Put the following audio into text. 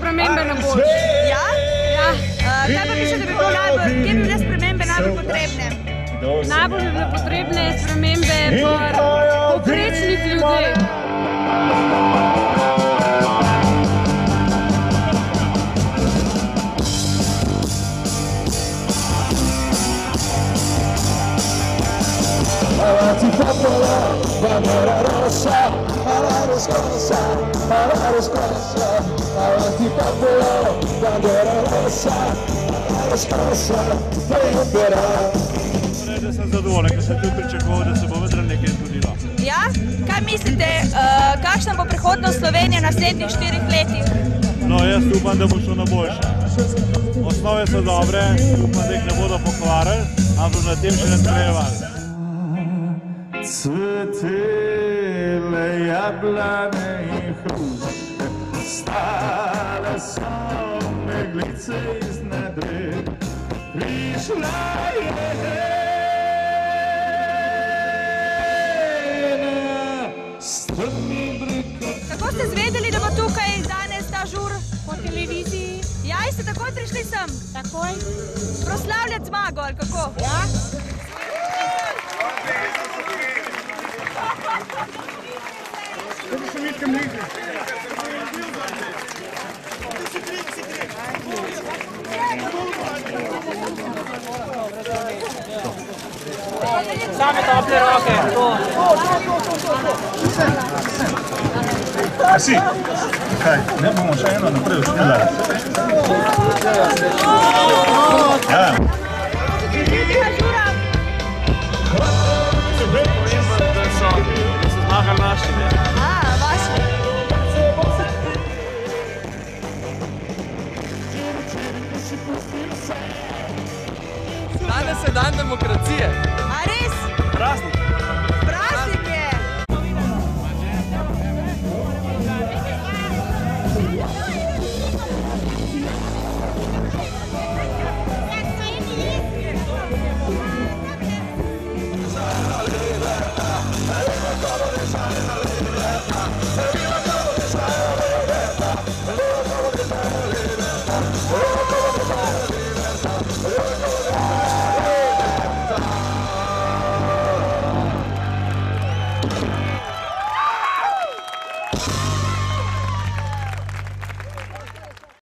spremembe na boljše. Ja? Ja. Kaj pa mislite, da bi bilo najbolj, kje bi bile spremembe najbolj potrebne? Najbolj bi bile potrebne spremembe povprečnih ljudeh. Avanti popolo, bandiera rossa, alla riscossa, avanti popolo, bandiera rossa, alla riscossa, pembera. Da sem zadovoljen, ker sem tudi pričakoval, da se bo vendar nekaj zgodilo. Ja? Kaj mislite, kakšna bo prihodnost Slovenije v naslednjih 4 letih? No, jaz upam, da bo šlo na boljše. Osnove so dobre, upam, da jih ne bodo pokvarili, ampak na tem še nadgrajevali. Cvetele jablane in hruške, stale so meglice iznad rek, prišla je ena strmi breko. Kako ste zvedeli, da bo tukaj danes ta žur? Po televiziji. Ja, in ste takoj prišli sem? Takoj. Proslavljati zmago, ali kako? Ja. Same tople roke. A si? Kaj, ne bomo še eno naprej uspeli? Ja. Zmagali naši, ne? Vaši. Danes je dan demokracije. A res? Praznik.